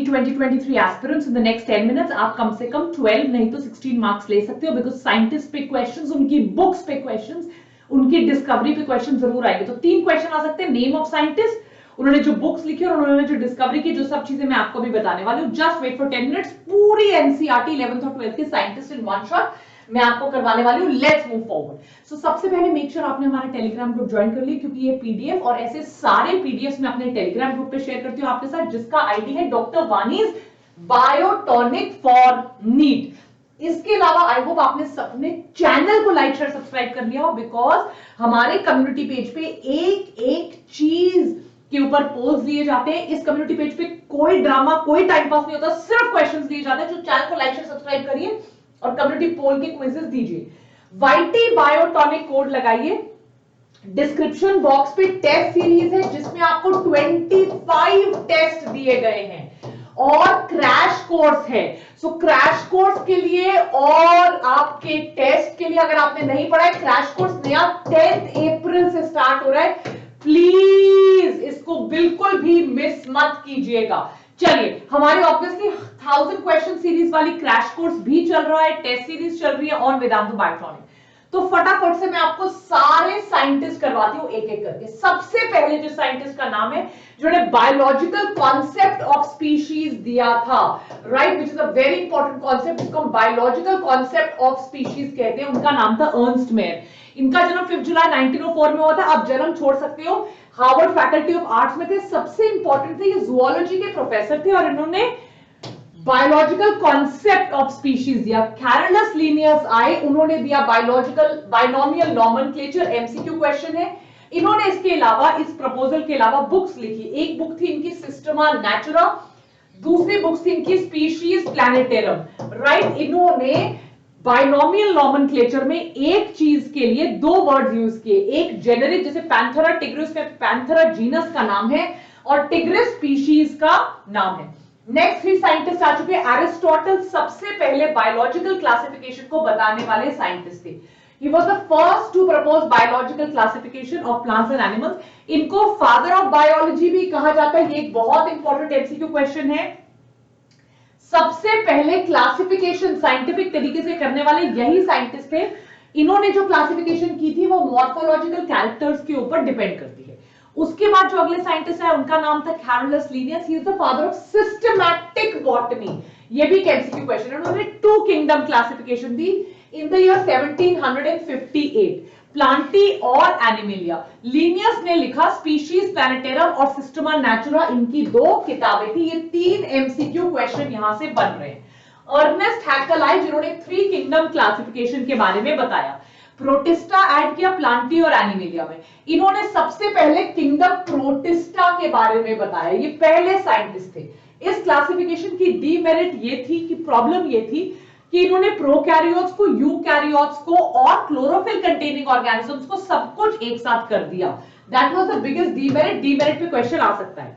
2023 aspirants in the next 10 minutes आप कम से कम 12 नहीं तो 16 मार्क्स ले सकते हो, बिकॉज साइंटिस्ट पे क्वेश्चंस, उनकी बुक्स पे क्वेश्चंस, उनकी डिस्कवरी पे क्वेश्चन जरूर आएंगे। तो 3 क्वेश्चन आ सकते हैं, नेम ऑफ साइंटिस्ट, उन्होंने जो बुक्स लिखी और उन्होंने जो डिस्कवरी की, जो सब चीजें मैं आपको भी बताने वाली हूँ। जस्ट वेट फॉर 10 मिनट्स, पूरी एनसीईआरटी 11th और 12th के साइंटिस्ट इन वन शॉट मैं आपको करवाने वाली हूँ। Let's move forward. सो सबसे पहले मेक श्योर आपने हमारा टेलीग्राम ग्रुप ज्वाइन कर लिया, क्योंकि ये पीडीएफ और ऐसे सारे पीडीएफ मैं अपने टेलीग्राम ग्रुप पे शेयर करती हूँ आपके साथ, जिसका आईडी है डॉक्टर वानीज बायोटॉनिक फॉर नीट। इसके अलावा आई होप आपने अपने चैनल को लाइक शेयर सब्सक्राइब कर लिया हो, बिकॉज हमारे कम्युनिटी पेज पे एक एक चीज के ऊपर पोल्स दिए जाते हैं। इस कम्युनिटी पेज पे कोई ड्रामा, कोई टाइम पास नहीं होता, सिर्फ क्वेश्चंस दिए जाते हैं। जो चैनल को लाइक शेयर सब्सक्राइब करिए और कम्युनिटी पोल के क्विज़ेस दीजिए। वाईटी बायोटॉनिक कोड लगाइए। डिस्क्रिप्शन बॉक्स पे टेस्ट सीरीज है जिसमें आपको 25 टेस्ट दिए गए हैं और क्रैश कोर्स है। सो क्रैश कोर्स के लिए और आपके टेस्ट के लिए, अगर आपने नहीं पढ़ा है, क्रैश कोर्स नया 10 अप्रैल से स्टार्ट हो रहा है। प्लीज इसको बिल्कुल भी मिस मत कीजिएगा। चलिए, हमारी ऑब्वियसली 1000 क्वेश्चन सीरीज वाली क्रैश कोर्स भी चल रहा है, टेस्ट सीरीज चल रही है ऑन वेदांतु बायोटॉनिक। तो फटाफट से मैं आपको सारे साइंटिस्ट करवाती हूं एक एक करके। सबसे पहले जो साइंटिस्ट का नाम है, जिन्होंने बायोलॉजिकल कॉन्सेप्ट ऑफ स्पीशीज दिया था, right, which is a very important concept, जिसको हम बायोलॉजिकल कॉन्सेप्ट ऑफ स्पीशीज कहते हैं, उनका नाम था अर्नस्ट मेयर। इनका जन्म 5 जुलाई 1904 में हुआ था। आप जन्म छोड़ सकते हो, हार्वर्ड फैकल्टी ऑफ आर्ट्स में थे। सबसे इंपॉर्टेंट थे, ये जूलॉजी के प्रोफेसर थे और इन्होंने बायोलॉजिकल कॉन्सेप्ट ऑफ स्पीशीज दिया। कैरोलस लिनियस आए, उन्होंने दिया biological binomial nomenclature, MCQ question है। इन्होंने इसके अलावा, इस प्रपोजल के अलावा बुक्स लिखी। एक बुक थी इनकी सिस्टमा नेचुरा, दूसरी बुक थी इनकी स्पीशीज प्लैनेटेरम, राइट। इन्होंने बाइनोमियल नॉमेनक्लेचर में एक चीज के लिए 2 वर्ड्स यूज किए, एक जेनेरिक, जैसे पैंथेरा टिग्रिस में पैंथेरा जीनस का नाम है और टिग्रिस स्पीशीज का नाम है। नेक्स्ट 3 साइंटिस्ट आ चुके हैं। एरिस्टोटल सबसे पहले बायोलॉजिकल क्लासिफिकेशन को बताने वाले साइंटिस्ट थे। He was the first to propose biological classification of plants and animals. इनको फादर ऑफ बायोलॉजी भी कहा जाता है। ये एक बहुत इंपॉर्टेंट एमसीक्यू क्वेश्चन है। सबसे पहले क्लासिफिकेशन साइंटिफिक तरीके से करने वाले यही साइंटिस्ट थे। इन्होंने जो क्लासिफिकेशन की थी वो मॉर्फोलॉजिकल कैरेक्टर्स के ऊपर डिपेंड करती है। उसके बाद जो अगले साइंटिस्ट है, उनका नाम था Carolus Linnaeus. He is the father of systematic botany. ये भी एमसीक्यू क्वेश्चन है। उन्होंने 2 kingdom classification the in the year 1758, Plantae और एनिमेलिया। लिनियस ने लिखा स्पीशीज प्लैनेटेरम और सिस्टमा नेचुरा, इनकी 2 किताबें थी। ये 3 एमसीक्यू क्वेश्चन यहां से बन रहे हैं। अर्नेस्ट हैक्केल आए, जिन्होंने 3 किंगडम क्लासिफिकेशन के बारे में बताया। प्रोटिस्टा ऐड किया प्लांटी और एनिमेलिया में। इन्होंने सबसे पहले किंगडम प्रोटिस्टा के बारे में बताया। ये पहले साइंटिस्ट थे। इस क्लासिफिकेशन की डीमेरिट ये थी, कि प्रॉब्लम ये थी कि इन्होंने प्रोकैरियोट्स को, यूकैरियोट्स को और क्लोरोफिल कंटेनिंग ऑर्गेनिजम्स को सब कुछ एक साथ कर दिया। That was the biggest demerit. Demerit पे क्वेश्चन आ सकता है।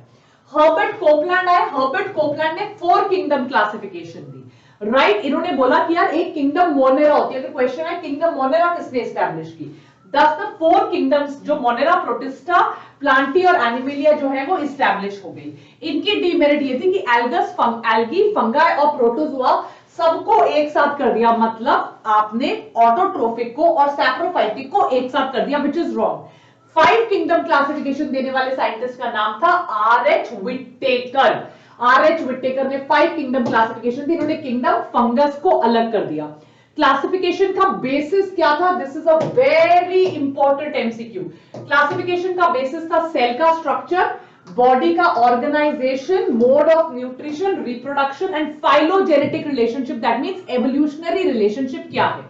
हर्बर्ट कोपलैंड आए। हर्बर्ट कोपलैंड ने 4 किंगडम क्लासिफिकेशन दी, राइट। इन्होंने बोला कि यार एक किंगडम मोनेरा होती है। अगर क्वेश्चन है किंगडम मोनेरा किसने एस्टैब्लिश की, 4 किंगडम्स जो मोनेरा, प्रोटिस्टा, प्लांटी और एनिमेलिया जो है वो एस्टैब्लिश हो गई। इनकी डीमेरिट ये थी कि एल्गस, एल्गी, फंगाई और प्रोटोजुआ सबको एक साथ कर दिया। मतलब आपने ऑटोट्रोफिक को और सैप्रोफाइटिक को एक साथ कर दिया, which is wrong. 5 kingdom classification देने वाले साइंटिस्ट का नाम था आर.एच. विटेकर। आर.एच. विटेकर ने 5 किंगडम क्लासिफिकेशन दी। इन्होंने किंगडम फंगस को अलग कर दिया। क्लासिफिकेशन का बेसिस क्या था? This is a very important MCQ. Classification का बेसिस था सेल का स्ट्रक्चर, बॉडी का organisation, mode of nutrition, reproduction and phylogenetic relationship. That means evolutionary relationship क्या है।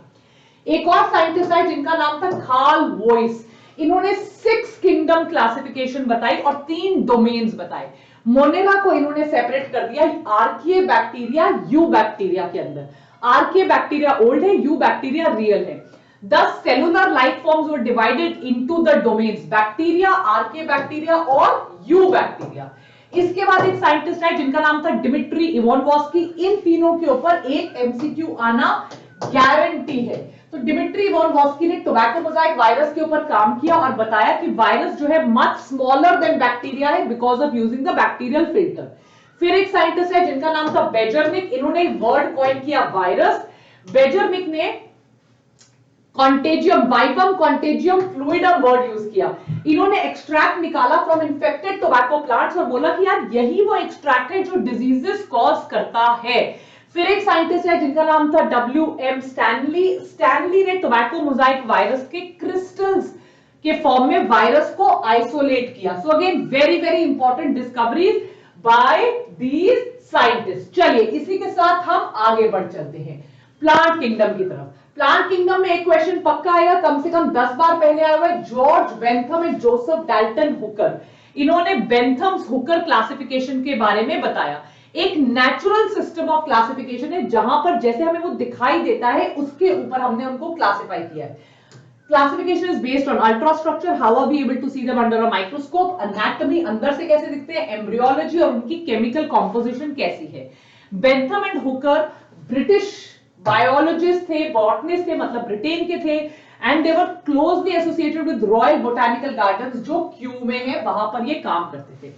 एक और साइंटिस्ट है जिनका नाम था कार्ल वॉइस। इन्होंने 6 किंगडम क्लासिफिकेशन बताई और 3 डोमेन्स बताए। मोनेरा को इन्होंने सेपरेट कर दिया आर्किया बैक्टीरिया, यू बैक्टीरिया के अंदर। आर्किया बैक्टीरिया ओल्ड है, यू बैक्टीरिया रियल है। The cellular life forms were divided into the domains bacteria, archaebacteria और eubacteria। इसके बाद एक साइंटिस्ट है जिनका नाम था डिमिट्री इवानोव्स्की। इन तीनों के ऊपर एक एमसीक्यू आना गारंटी है। तो डिमिट्री इवानोव्स्की ने टोबैको मोजाइक वायरस के ऊपर काम किया और बताया कि वायरस जो है मच स्मॉलर देन बैक्टीरिया है because of using the bacterial filter. फिर एक साइंटिस्ट है जिनका नाम था बेजरनिक, इन्होंने वर्ड कॉइन किया वायरस। बेजरनिक ने contagium, vivum contagium fluidum word use किया। इन्होंने एक्सट्रैक्ट निकाला फ्रॉम इन्फेक्टेड टोबैको प्लांट्स और बोला कि यार यही वो एक्सट्रैक्ट है जो डिजीजेस कॉज करता है। फिर एक साइंटिस्ट है जिनका नाम था WM स्टैनली। स्टैनली ने टोबैको मोजाइक वायरस के क्रिस्टल्स के फॉर्म में वायरस को आइसोलेट किया। So again very very important discoveries by these scientist. चलिए इसी के साथ हम आगे बढ़ चलते हैं प्लांट किंगडम की तरफ। प्लांट किंगडम में एक क्वेश्चन पक्का आएगा, कम से कम 10 बार पहले आया हुआ है। George Bentham and Joseph Dalton Hooker, इन्होंने बेंथम्स हुकर क्लासिफिकेशन के बारे में बताया। एक नेचुरल सिस्टम ऑफ क्लासिफिकेशन है जहां पर जैसे हमें वो दिखाई देता है उसके ऊपर हमने उनको क्लासिफाई किया है। Classification is based on ultrastructure, how are we able to see them under a microscope, anatomy अंदर से कैसे दिखते हैं, एम्ब्रियोलॉजी और उनकी केमिकल कॉम्पोजिशन कैसी है। Bentham and Hooker British biologist थे, बॉटनिस्ट थे, मतलब ब्रिटेन के थे, and they were closely associated with royal botanical gardens जो क्यू में है, वहां पर ये काम करते थे।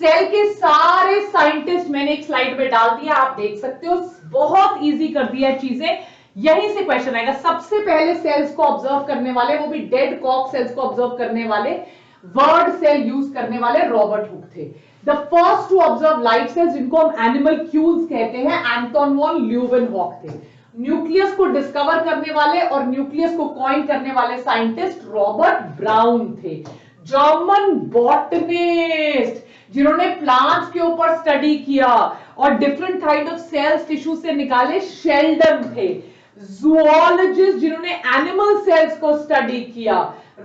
सेल के सारे साइंटिस्ट मैंने एक स्लाइड में डाल दिया, आप देख सकते हो, बहुत इजी कर दिया चीजें। यहीं से क्वेश्चन आएगा। सबसे पहले सेल्स को ऑब्जर्व करने वाले, वो भी डेड कॉक सेल्स को ऑब्जर्व करने वाले, वर्ड सेल यूज करने वाले रॉबर्ट हुक थे। The first to observe light cells, जिनको हम एनिमल क्यूज कहते हैं, एंटोन वॉन ल्यूवेनहॉक थे। न्यूक्लियस को डिस्कवर करने वाले और न्यूक्लियस को कॉइन करने वाले साइंटिस्ट रॉबर्ट ब्राउन थे। जर्मन बॉटनिस्ट जिन्होंने प्लांट्स के ऊपर स्टडी किया और different kind of cells tissue से निकाले, शेल्डन थे। जूलॉजिस्ट जिन्होंने एनिमल सेल्स को स्टडी किया,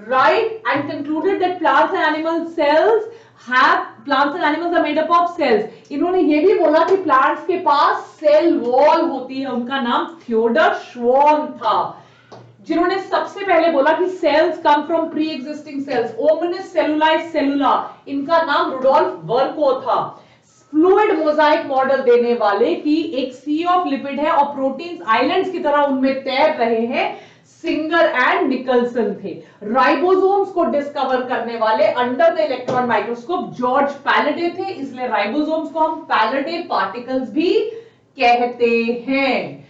right, and concluded that plants and animal cells plants and animals are made up of cells. इन्होंने ये भी बोला कि प्लांट्स के पास सेल वॉल होती है, उनका नाम थियोडर श्वॉन था, जिन्होंने सबसे पहले बोला कि cells come from pre existing cells, ओमनिस सेलुलाइज सेलुला, इनका नाम रुडोल्फ वर्को था। फ्लूइड मोजाइक मॉडल देने वाले कि एक सी ऑफ लिपिड है और प्रोटीन्स आइलैंड्स की तरह उनमें तैर रहे हैं, सिंगर एंड निकलसन थे। राइबोसोम्स को डिस्कवर करने वाले under the electron microscope George Palade थे, इसलिए राइबोसोम्स को हम पैलेडे पार्टिकल्स भी कहते हैं।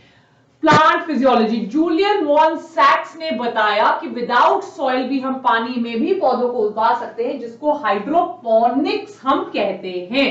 प्लांट फिजियोलॉजी, जूलियन वॉन सैक्स ने बताया कि विदाउट सॉइल भी हम पानी में भी पौधों को उगा सकते हैं, जिसको हाइड्रोपोनिक्स हम कहते हैं।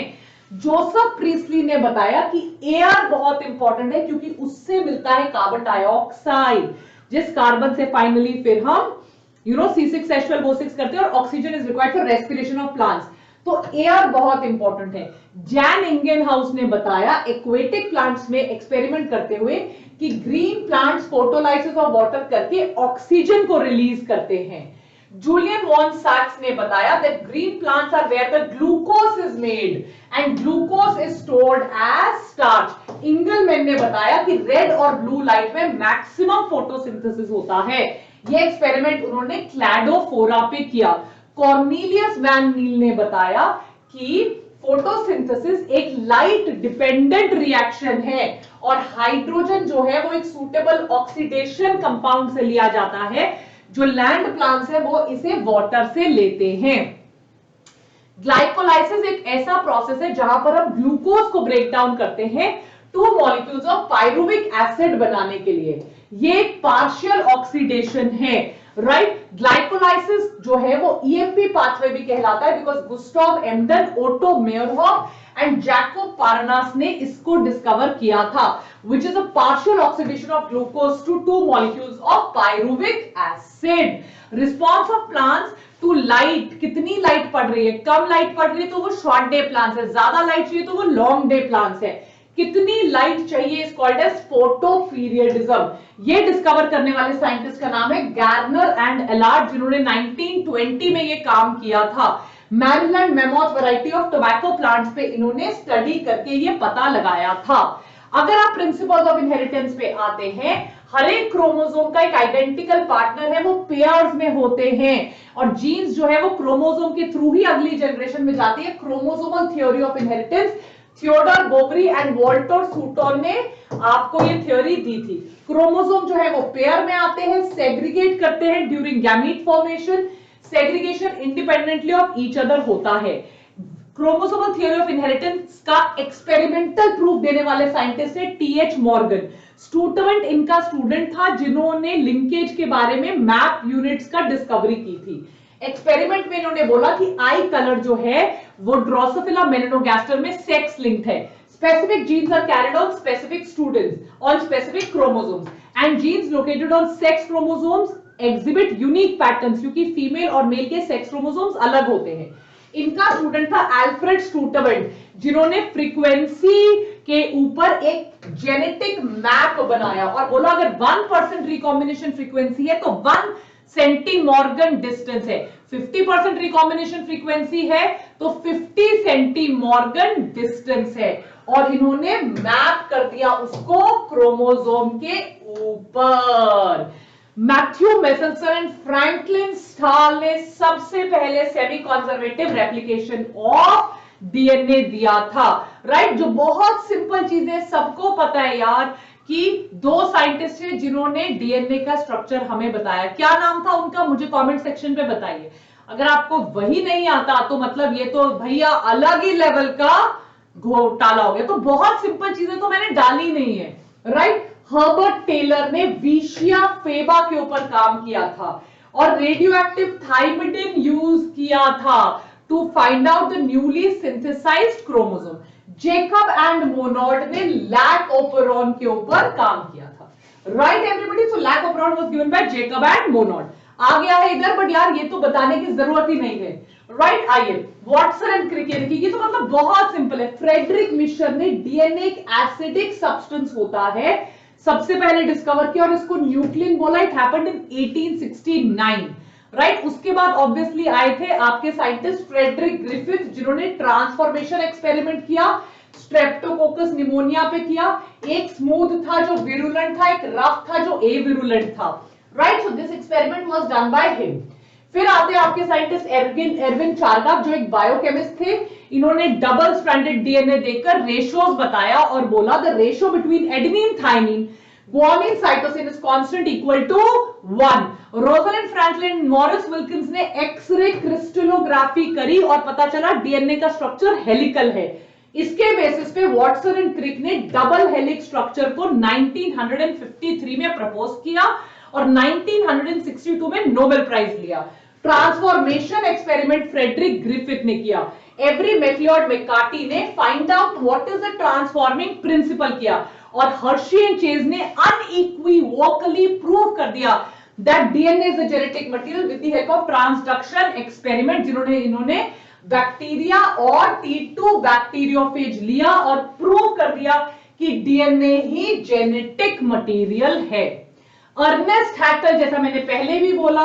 जोसेफ प्रीस्टली ने बताया कि एयर बहुत इंपॉर्टेंट है क्योंकि उससे मिलता है कार्बन डाइऑक्साइड, जिस कार्बन से फाइनली फिर हम C6H12O6 करते हैं और oxygen is required for respiration of plants. तो एयर बहुत इंपॉर्टेंट है। जैन इंगेनहाउस ने बताया एक्वेटिक प्लांट्स में एक्सपेरिमेंट करते हुए कि green plants photolysis of water करके ऑक्सीजन को रिलीज करते हैं। जूलियन वॉन सैक्स ने बताया that green plants are where the glucose is made and glucose is stored as starch. Engelmann ने बताया कि रेड और ब्लू लाइट में मैक्सिमम फोटोसिंथेसिस होता है। ये एक्सपेरिमेंट उन्होंने क्लैडोफोरा पे किया। कॉर्नेलियस वैन नील ने बताया कि फोटोसिंथेसिस एक लाइट डिपेंडेंट रिएक्शन है और हाइड्रोजन जो है वो एक सूटेबल ऑक्सीडेशन कंपाउंड से लिया जाता है। जो लैंड प्लांट्स है वो इसे वाटर से लेते हैं। ग्लाइकोलाइसिस एक ऐसा प्रोसेस है जहां पर हम ग्लूकोज को ब्रेक डाउन करते हैं 2 मॉलिक्यूल्स ऑफ पायरुविक एसिड बनाने के लिए। ये एक पार्शियल ऑक्सीडेशन है, राइट। ग्लाइकोलाइसिस जो है वो ईएमपी पाथवे भी कहलाता है बिकॉज गुस्टाव एम्डन, ओटो मेयरहॉफ एंड जैकोब पारनास ने इसको डिस्कवर किया था, which is a partial oxidation of glucose to 2 molecules of pyruvic acid. Response of plants to light, कितनी लाइट पड़ रही है, कम लाइट पड़ रही है तो वो शॉर्ट डे प्लांट्स है, ज्यादा लाइट चाहिए तो वो लॉन्ग डे प्लांट्स है। कितनी लाइट चाहिए इज कॉल्ड एज फोटोपीरियडिज्म। ये डिस्कवर करने वाले साइंटिस्ट का नाम है गार्नर एंड एलार्ड, जिन्होंने 1920 में ये काम किया था। Maryland mammoth variety of tobacco plants पे इन्होंने स्टडी करके ये पता लगाया था। अगर आप प्रिंसिपल्स ऑफ इनहेरिटेंस पे आते हैं, हर एक क्रोमोसोम का एक आइडेंटिकल पार्टनर है, वो पेयर्स में होते हैं और जीन्स जो है वो क्रोमोसोम के थ्रू ही अगली जनरेशन में जाती है। Chromosomal theory of inheritance Theodor Boveri and Walter Sutton ने आपको ये थ्योरी दी थी। क्रोमोसोम जो है वो पेयर में आते हैं, सेग्रीगेट करते हैं during gamete formation. Segregation independently of each other होता है। क्रोमोसोमल थियोरी ऑफ इनहेरिटेंस का एक्सपेरिमेंटल प्रूफ देने वाले साइंटिस्ट है टीएच मॉर्गन। स्टूडेंट इनका स्टूडेंट था जिन्होंने लिंकेज के बारे में मैप यूनिट्स का डिस्कवरी की थी। एक्सपेरिमेंट में इन्होंने बोला कि आई कलर जो है वो ड्रोसोफिला मेलानोगास्टर में सेक्स लिंक्ड है। Specific genes are carried on specific students on specific chromosomes and genes located on sex chromosomes exhibit unique patterns, क्योंकि फीमेल और मेल के सेक्स क्रोमोसोम्स अलग होते हैं। इनका स्टूडेंट था अल्फ्रेड स्टूटवेंट, जिन्होंने फ्रीक्वेंसी के ऊपर एक जेनेटिक मैप बनाया और बोला अगर 1% रिकॉम्बिनेशन फ्रीक्वेंसी है तो 1 सेंटीमॉर्गन डिस्टेंस है, 50% रिकॉम्बिनेशन फ्रीक्वेंसी है तो 50 सेंटीमॉर्गन डिस्टेंस है, और इन्होंने मैप कर दिया उसको क्रोमोसोम के ऊपर। Matthew Meselson and Franklin stall ने सबसे पहले semi conservative replication of DNA दिया था, राइट। जो बहुत सिंपल चीजें सबको पता है यार कि दो साइंटिस्ट हैं जिन्होंने डीएनए का स्ट्रक्चर हमें बताया। क्या नाम था उनका, मुझे कमेंट सेक्शन पे बताइए। अगर आपको वही नहीं आता तो मतलब ये तो भैया अलग ही लेवल का घोटाला हो गया। तो बहुत सिंपल चीजें तो मैंने डाली नहीं है, राइट। हर्बर्ट टेलर ने विशिया फेबा के ऊपर काम किया था और रेडियो एक्टिव थाइमिडिन यूज किया था to find out the newly synthesised chromosome. Jacob and Monod ने लैक ओपेरॉन के ऊपर काम किया था, right everybody. So lac operon was given by Jacob and Monod. आ गया है इधर, बट यार ये तो बताने की जरूरत ही नहीं है, राइट। आइए वॉटसन एंड क्रिक, ये तो मतलब बहुत सिंपल है। फ्रेडरिक मिशर ने डीएनए एक एसिडिक सब्सटेंस होता है सबसे पहले डिस्कवर किया और इसको न्यूक्लिन बोला। It happened in 1869, right. उसके बाद ऑब्वियसली आए थे आपके साइंटिस्ट फ्रेडरिक ग्रिफिथ, जिन्होंने ट्रांसफॉर्मेशन एक्सपेरिमेंट किया, स्ट्रेप्टोकोकस निमोनिया पे किया। एक स्मूथ था जो विरुलेंट था, एक रफ था जो एविरुलेंट था, right. So this experiment was done by him. फिर आते हैं आपके साइंटिस्ट एरविन चार्गाफ, जो एक बायोकेमिस्ट थे। इन्होंने डबल स्ट्रैंडेड डीएनए देखकर रेशियोज बताया और बोला the ratio between adenine thymine guanine cytosine is constant equal to 1। Rosalind Franklin Maurice Wilkins ने एक्सरे क्रिस्टलोग्राफी करी और पता चला डीएनए का स्ट्रक्चर हेलिकल है। इसके बेसिस पे वॉटसन एंड क्रिक ने डबल हेलिक्स स्ट्रक्चर को 1953 में प्रपोज किया और 1962 में नोबेल प्राइज लिया। ट्रांसफॉर्मेशन एक्सपेरिमेंट फ्रेडरिक ग्रिफिथ ने किया। एवरी मैक्लियोड मैकार्टी ने find out what is the transforming principle किया और हर्शी एंड चेज ने अनइक्विवोकली प्रूव कर दिया that DNA is a genetic material with the help of transduction experiment, जिन्होंने इन्होंने बैक्टीरिया और T2 बैक्टीरियोफेज लिया और प्रूव कर दिया कि डीएनए ही जेनेटिक मटेरियल है। अर्नेस्ट हैक्टर, जैसा मैंने पहले भी बोला,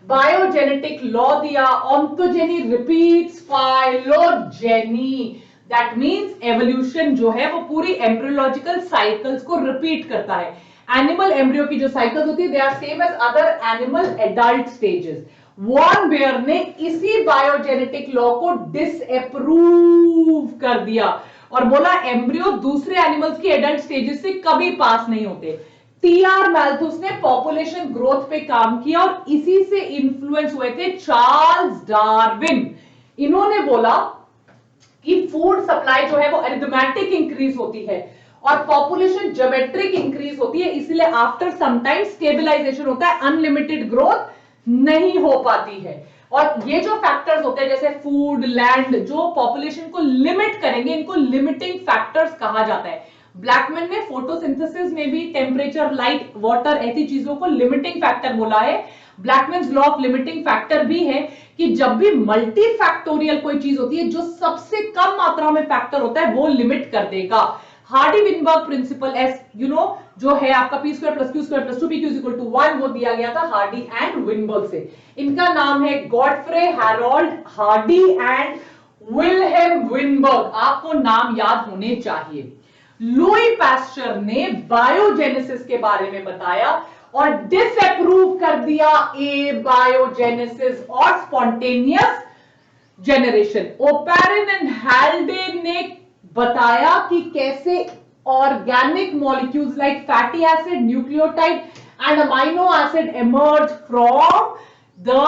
बायोजेनेटिक लॉ दिया, ontogeny repeats phylogeny. That means evolution जो है वो पूरी एम्ब्रियोलॉजिकल साइकिल्स को रिपीट करता है। एनिमल एम्ब्रियो की जो साइकिल्स होती है they are same as other animal adult stages. Von Baer ने इसी बायोजेनेटिक लॉ को डिसअप्रूव कर दिया और बोला एम्ब्रियो दूसरे एनिमल्स की एडल्ट स्टेजेस से कभी पास नहीं होते। टीआर मैल्थुस ने पॉपुलेशन ग्रोथ पे काम किया और इसी से इन्फ्लुएंस हुए थे चार्ल्स डार्विन। इन्होंने बोला कि फूड सप्लाई जो है वो अरिथमेटिक इंक्रीज होती है और पॉपुलेशन ज्योमेट्रिक इंक्रीज होती है, इसलिए आफ्टर सम टाइम स्टेबलाइजेशन होता है, अनलिमिटेड ग्रोथ नहीं हो पाती है। और ये जो फैक्टर्स होते हैं जैसे फूड, लैंड, जो पॉपुलेशन को लिमिट करेंगे, इनको लिमिटिंग फैक्टर्स कहा जाता है। ब्लैकमैन ने फोटोसिंथेसिस में भी टेम्परेचर, लाइट, वाटर ऐसी चीजों को लिमिटिंग फैक्टर बोला है। ब्लैकमैन्स लॉ ऑफ लिमिटिंग फैक्टर भी है कि जब भी मल्टी फैक्टोरियल कोई चीज होती है, जो सबसे कम मात्रा में फैक्टर होता है वो लिमिट कर देगा। Hardy Weinberg principle, as you know, जो है आपका p square plus q square plus 2pq is equal to 1, वो दिया गया था हार्डी एंड विनबर्ग से। इनका नाम है Godfrey Harold Hardy and Wilhelm Weinberg, आपको नाम याद होने चाहिए। लुई पास्चर ने बायोजेनेसिस के बारे में बताया और डिसअप्रूव कर दिया ए बायोजेनेसिस और spontaneous generation. Oparin and Haldane ने बताया कि कैसे organic molecules like fatty acid, nucleotide and amino acid emerge from the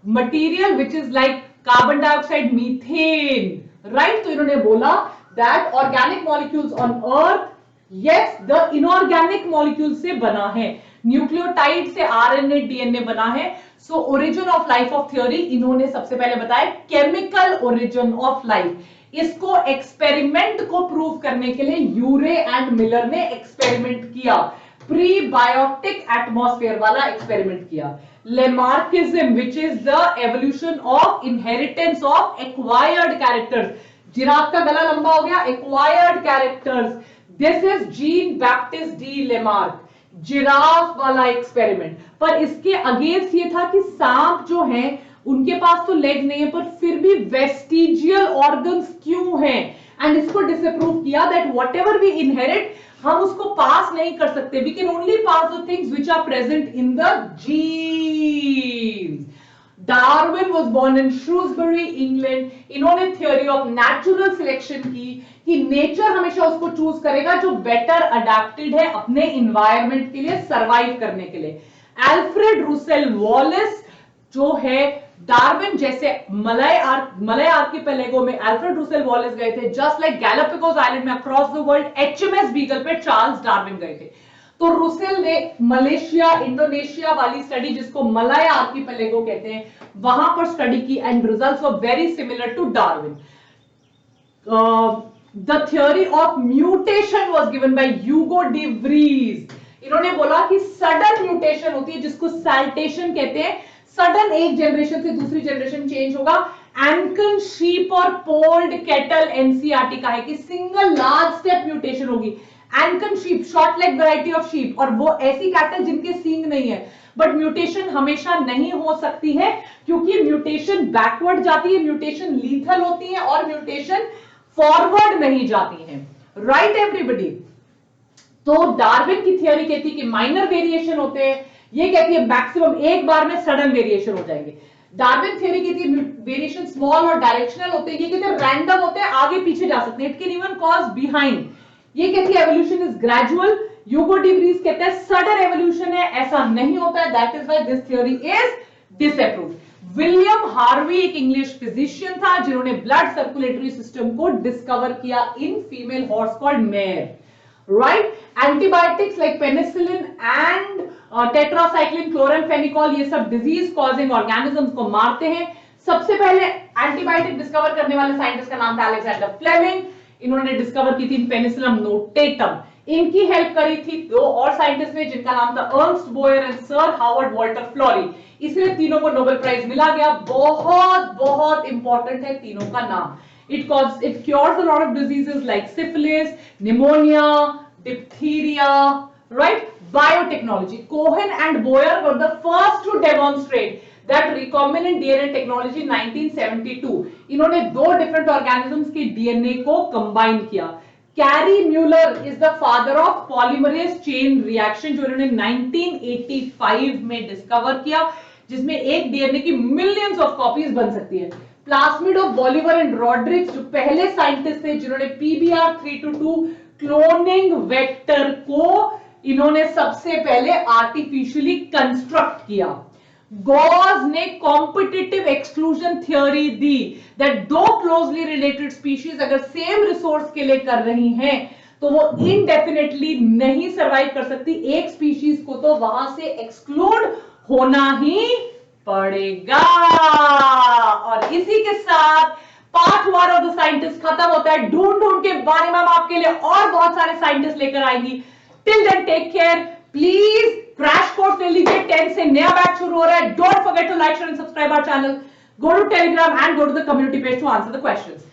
material which is like carbon dioxide, methane, right. तो इन्होंने बोला that organic molecules on earth, yes, the inorganic molecule से बना है, न्यूक्लियोटाइड से आरएनए डीएनए बना है। So origin of life of theory इन्होंने सबसे पहले बताया केमिकल ओरिजिन ऑफ लाइफ। इसको एक्सपेरिमेंट को प्रूव करने के लिए यूरे एंड मिलर ने एक्सपेरिमेंट किया, प्रीबायोटिक एटमॉस्फेयर वाला एक्सपेरिमेंट किया। Lamarckism which is the evolution of inheritance of acquired characters, giraffe का गला लंबा हो गया, acquired characters, this is Jean Baptiste D Lamarck, giraffe वाला एक्सपेरिमेंट। पर इसके अगेंस्ट ये था कि सांप जो है उनके पास तो लेग नहीं है पर फिर भी वेस्टिजियल ऑर्गन्स क्यों हैं, एंड इसको डिसअप्रूव किया दैट व्हाटएवर वी इनहेरिट हम उसको पास नहीं कर सकते, we can only pass the things which are present in the genes. Darwin was born in Shrewsbury England. इन्होंने थ्योरी ऑफ नेचुरल सिलेक्शन की कि नेचर हमेशा उसको चूज करेगा जो बेटर अडेप्टेड है अपने इन्वायरमेंट के लिए, सर्वाइव करने के लिए। अल्फ्रेड रुसेल वॉलेस जो है, डार्विन जैसे मलय आर्किपेलागो में अल्फ्रेड रुसेल वॉलेस गए थे, जस्ट लाइक गैलापागोस आइलैंड में across the world HMS Beagle पे चार्ल्स डार्विन गए थे। तो रुसेल ने मलेशिया इंडोनेशिया वाली स्टडी, जिसको मलय आर्किपेलागो कहते हैं, वहां पर स्टडी की and results were very similar to Darwin. The theory of mutation was given by Hugo de Vries. इन्होंने बोला कि सडन म्यूटेशन होती है जिसको सैल्टेशन कहते हैं, सडन एक जनरेशन से दूसरी जनरेशन चेंज होगा। एंकन शीप और पोल्ड कैटल एनसीईआरटी का है कि सिंगल लार्ज स्टेप म्यूटेशन होगी। Ancon sheep short leg variety of sheep, और वो ऐसी कैटल जिनके सींग नहीं है, बट म्यूटेशन हमेशा नहीं हो सकती है क्योंकि म्यूटेशन बैकवर्ड जाती है, म्यूटेशन लीथल होती है और म्यूटेशन फॉरवर्ड नहीं जाती है, राइट एवरीबॉडी। तो डार्विन की थियोरी कहती है कि माइनर वेरिएशन होते हैं, ये कहती है मैक्सिमम एक बार में सडन वेरिएशन हो जाएंगे। डार्विन थ्योरी कहती है वेरिएशन स्मॉल और डायरेक्शनल होते हैं, ये कहते हैं रैंडम होते हैं, आगे पीछे जा सकते हैं, it can even cause behind. ये कहती है evolution is gradual. Hugo de Vries कहता है सडन एवोल्यूशन है, ऐसा नहीं होता है, that is why this theory is disapproved. William Harvey एक इंग्लिश फिजिशियन था जिन्होंने ब्लड सर्कुलेटरी सिस्टम को डिस्कवर किया in female horse called mayor, right. Antibiotics like penicillin and tetracycline, chloramphenicol, ये सब डिजीज कॉजिंग ऑर्गेनिजम्स को मारते हैं। सबसे पहले एंटीबायोटिक डिस्कवर करने वाले साइंटिस्ट का नाम था अलेक्जेंडर फ्लेमिंग। इन्होंने डिस्कवर की थी पेनिसिलिन नोटेटम। इनकी हेल्प करी थी दो और साइंटिस्ट ने जिनका नाम था Ernst Boyer and sir Howard Walter Florey, इसलिए तीनों को नोबेल प्राइज मिला गया। बहुत बहुत इंपॉर्टेंट है तीनों का नाम। It cures a lot of diseases like syphilis, pneumonia, diphtheria, right? Biotechnology. Cohen and Boyer were the first to demonstrate that recombinant DNA technology 1972. इन्होंने दो डिफरेंट ऑर्गेनिजम्स के डीएनए को कंबाइन किया। Kary Mullis is the father of polymerase chain reaction, जो इन्होंने 1985 में discover किया, जिसमें एक डीएनए की मिलियंस ऑफ कॉपीज बन सकती है। प्लास्मिड ऑफ बॉलिवर एंड रॉड्रिक्स जो पहले साइंटिस्ट थे जिन्होंने PBR 322 क्लोनिंग वेक्टर को इन्होंने सबसे पहले आर्टिफिशियली कंस्ट्रक्ट किया। गॉस ने competitive exclusion theory the that दो क्लोजली रिलेटेड स्पीशीज अगर सेम रिसोर्स के लिए कर रही हैं तो वो इनडेफिनेटली नहीं सर्वाइव कर सकती, एक स्पीशीज को तो वहां से एक्सक्लूड होना ही पड़ेगा। और इसी के साथ पार्ट 1 ऑफ द साइंटिस्ट खत्म होता है। ढूंढ के बारे में हम आपके लिए और बहुत सारे साइंटिस्ट लेकर आएंगी। Till then take care, please crash course ले लीजिए, 10 से नया बैच शुरू हो रहा है। Don't forget to like share and subscribe our channel, go to Telegram and go to the community page to answer the questions.